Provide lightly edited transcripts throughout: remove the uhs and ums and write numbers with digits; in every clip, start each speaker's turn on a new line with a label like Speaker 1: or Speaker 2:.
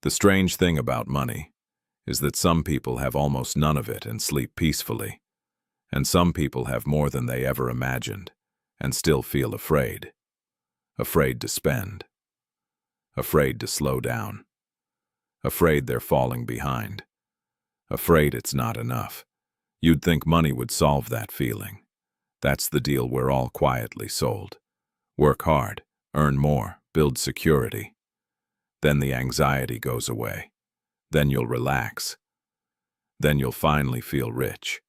Speaker 1: The strange thing about money is that some people have almost none of it and sleep peacefully, and some people have more than they ever imagined and still feel afraid. Afraid to spend. Afraid to slow down. Afraid they're falling behind. Afraid it's not enough. You'd think money would solve that feeling. That's the deal we're all quietly sold. Work hard, earn more, build security. Then the anxiety goes away. Then you'll relax. Then you'll finally feel rich.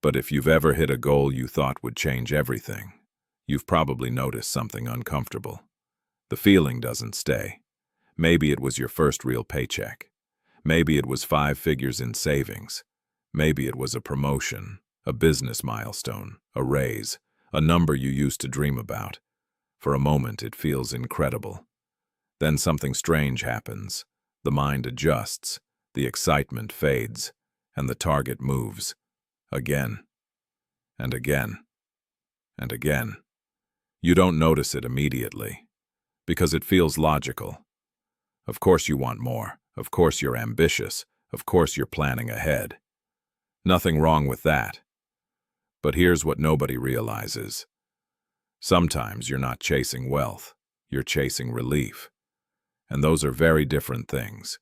Speaker 1: But if you've ever hit a goal you thought would change everything, you've probably noticed something uncomfortable. The feeling doesn't stay. Maybe it was your first real paycheck. Maybe it was 5 figures in savings. Maybe it was a promotion, a business milestone, a raise, a number you used to dream about. For a moment it feels incredible. Then something strange happens. The mind adjusts, the excitement fades, and the target moves. Again, and again, and again. You don't notice it immediately, because it feels logical. Of course you want more. Of course you're ambitious. Of course you're planning ahead. Nothing wrong with that. But here's what nobody realizes. Sometimes you're not chasing wealth. You're chasing relief. And those are very different things.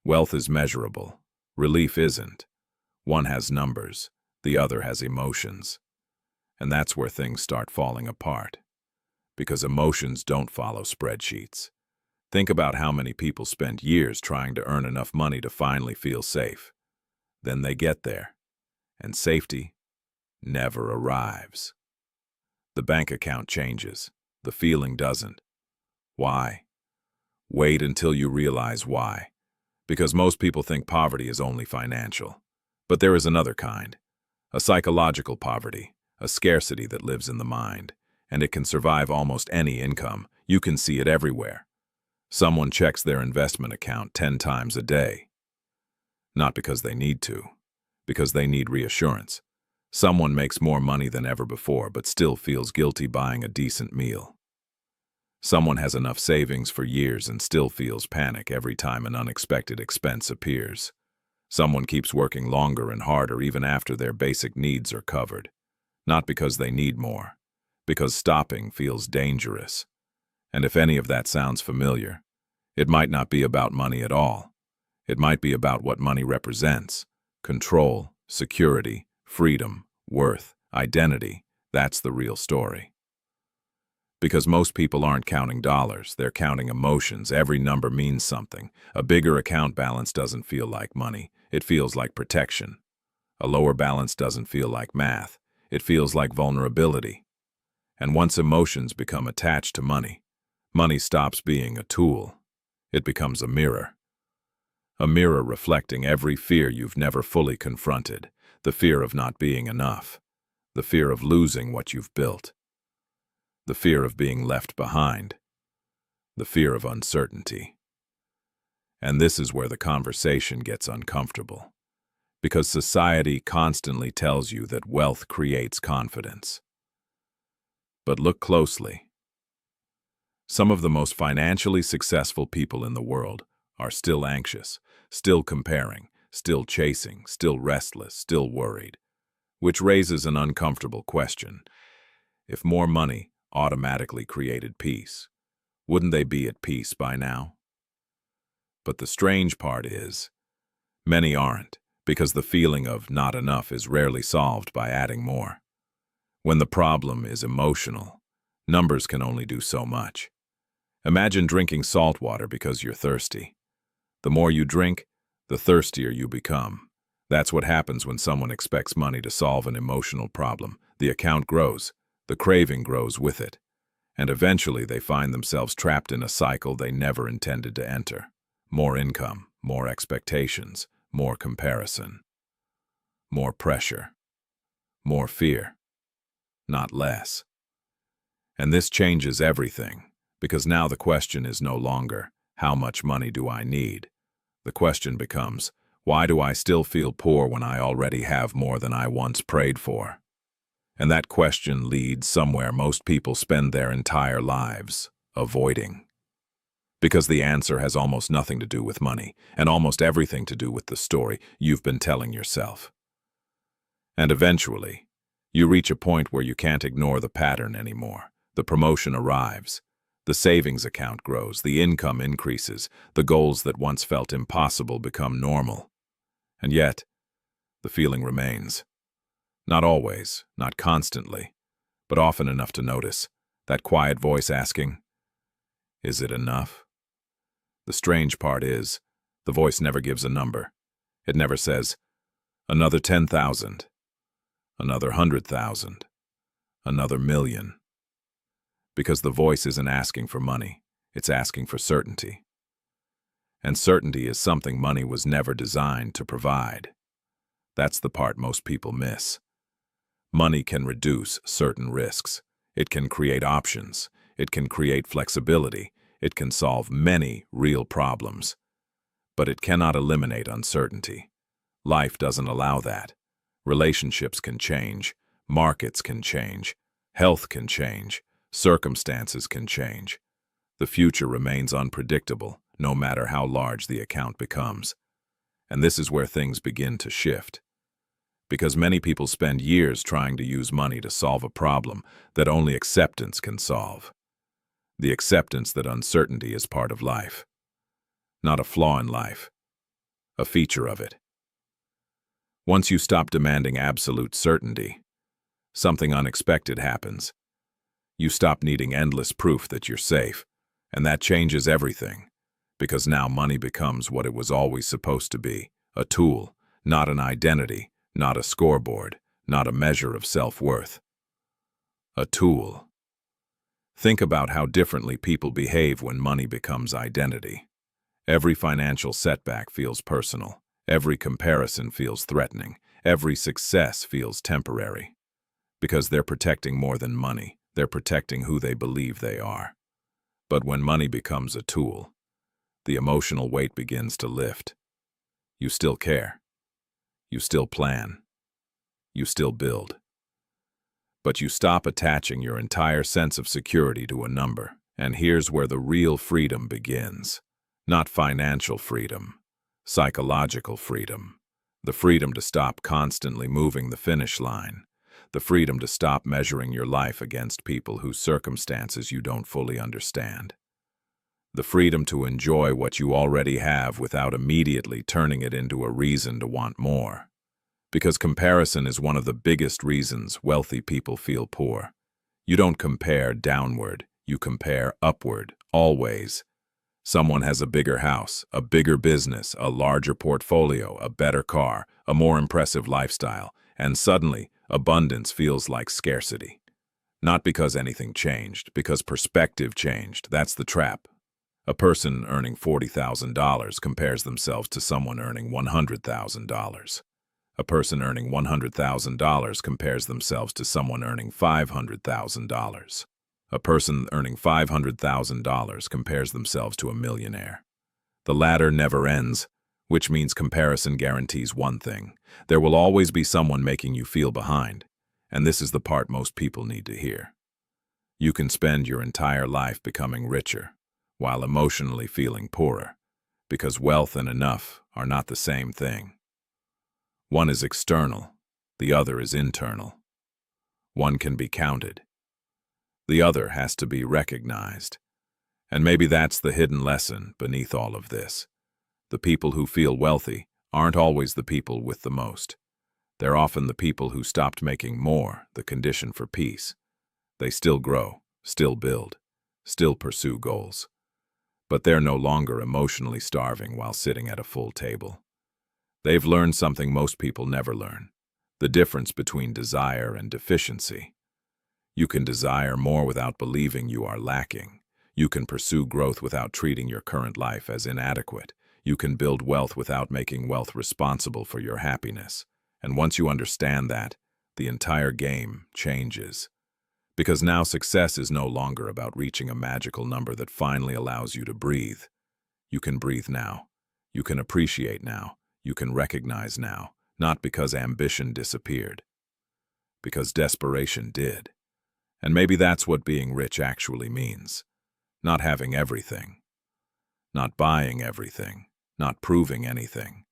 Speaker 1: Wealth is measurable. Relief isn't. One has numbers. The other has emotions. And that's where things start falling apart. Because emotions don't follow spreadsheets. Think about how many people spend years trying to earn enough money to finally feel safe. Then they get there, and safety never arrives. The bank account changes. The feeling doesn't. Why? Wait until you realize why. Because most people think poverty is only financial. But there is another kind. A psychological poverty, a scarcity that lives in the mind. And it can survive almost any income. You can see it everywhere. Someone checks their investment account 10 times a day. Not because they need to, because they need reassurance. Someone makes more money than ever before, but still feels guilty buying a decent meal. Someone has enough savings for years and still feels panic every time an unexpected expense appears. Someone keeps working longer and harder even after their basic needs are covered. Not because they need more, because stopping feels dangerous. And if any of that sounds familiar, it might not be about money at all. It might be about what money represents. Control, security, freedom, worth, identity. That's the real story. Because most people aren't counting dollars, they're counting emotions. Every number means something. A bigger account balance doesn't feel like money. It feels like protection. A lower balance doesn't feel like math. It feels like vulnerability. And once emotions become attached to money, money stops being a tool. It becomes a mirror. A mirror reflecting every fear you've never fully confronted. The fear of not being enough. The fear of losing what you've built. The fear of being left behind. The fear of uncertainty. And this is where the conversation gets uncomfortable. Because society constantly tells you that wealth creates confidence. But look closely. Some of the most financially successful people in the world are still anxious, still comparing, still chasing, still restless, still worried. Which raises an uncomfortable question. If more money automatically created peace, wouldn't they be at peace by now? But the strange part is, many aren't, because the feeling of not enough is rarely solved by adding more. When the problem is emotional, numbers can only do so much. Imagine drinking salt water because you're thirsty. The more you drink, the thirstier you become. That's what happens when someone expects money to solve an emotional problem. The account grows, the craving grows with it, and eventually they find themselves trapped in a cycle they never intended to enter. More income, more expectations, more comparison, more pressure, more fear, not less. And this changes everything, because now the question is no longer, how much money do I need? The question becomes, why do I still feel poor when I already have more than I once prayed for? And that question leads somewhere most people spend their entire lives, avoiding. Because the answer has almost nothing to do with money, and almost everything to do with the story you've been telling yourself. And eventually, you reach a point where you can't ignore the pattern anymore. The promotion arrives. The savings account grows, the income increases, the goals that once felt impossible become normal. And yet, the feeling remains. Not always, not constantly, but often enough to notice that quiet voice asking, "Is it enough?" The strange part is, the voice never gives a number. It never says, "Another 10,000, another 100,000, another million." Because the voice isn't asking for money, it's asking for certainty. And certainty is something money was never designed to provide. That's the part most people miss. Money can reduce certain risks. It can create options. It can create flexibility. It can solve many real problems. But it cannot eliminate uncertainty. Life doesn't allow that. Relationships can change. Markets can change. Health can change. Circumstances can change. The future remains unpredictable, no matter how large the account becomes. And this is where things begin to shift. Because many people spend years trying to use money to solve a problem that only acceptance can solve. The acceptance that uncertainty is part of life. Not a flaw in life, a feature of it. Once you stop demanding absolute certainty, something unexpected happens. You stop needing endless proof that you're safe, and that changes everything. Because now money becomes what it was always supposed to be, a tool, not an identity. Not a scoreboard, not a measure of self-worth. A tool. Think about how differently people behave when money becomes identity. Every financial setback feels personal. Every comparison feels threatening. Every success feels temporary. Because they're protecting more than money. They're protecting who they believe they are. But when money becomes a tool, the emotional weight begins to lift. You still care. You still plan. You still build. But you stop attaching your entire sense of security to a number, and here's where the real freedom begins. Not financial freedom, psychological freedom. The freedom to stop constantly moving the finish line. The freedom to stop measuring your life against people whose circumstances you don't fully understand. The freedom to enjoy what you already have without immediately turning it into a reason to want more. Because comparison is one of the biggest reasons wealthy people feel poor. You don't compare downward, you compare upward, always. Someone has a bigger house, a bigger business, a larger portfolio, a better car, a more impressive lifestyle, and suddenly, abundance feels like scarcity. Not because anything changed, because perspective changed. That's the trap. A person earning $40,000 compares themselves to someone earning $100,000. A person earning $100,000 compares themselves to someone earning $500,000. A person earning $500,000 compares themselves to a millionaire. The latter never ends, which means comparison guarantees one thing. There will always be someone making you feel behind, and this is the part most people need to hear. You can spend your entire life becoming richer, while emotionally feeling poorer, because wealth and enough are not the same thing. One is external, the other is internal. One can be counted. The other has to be recognized. And maybe that's the hidden lesson beneath all of this. The people who feel wealthy aren't always the people with the most. They're often the people who stopped making more the condition for peace. They still grow, still build, still pursue goals. But they're no longer emotionally starving while sitting at a full table. They've learned something most people never learn: the difference between desire and deficiency. You can desire more without believing you are lacking. You can pursue growth without treating your current life as inadequate. You can build wealth without making wealth responsible for your happiness. And once you understand that, the entire game changes. Because now success is no longer about reaching a magical number that finally allows you to breathe. You can breathe now. You can appreciate now. You can recognize now, not because ambition disappeared, because desperation did. And maybe that's what being rich actually means. Not having everything, not buying everything, not proving anything,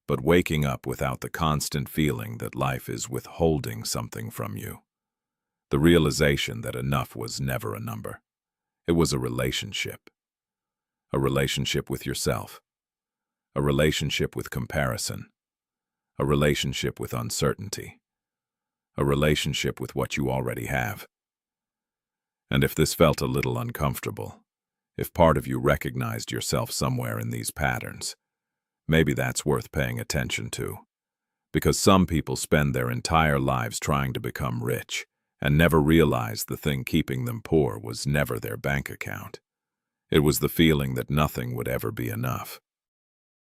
Speaker 1: but waking up without the constant feeling that life is withholding something from you. The realization that enough was never a number. It was a relationship. A relationship with yourself. A relationship with comparison. A relationship with uncertainty. A relationship with what you already have. And if this felt a little uncomfortable, if part of you recognized yourself somewhere in these patterns, maybe that's worth paying attention to. Because some people spend their entire lives trying to become rich and never realize the thing keeping them poor was never their bank account. It was the feeling that nothing would ever be enough.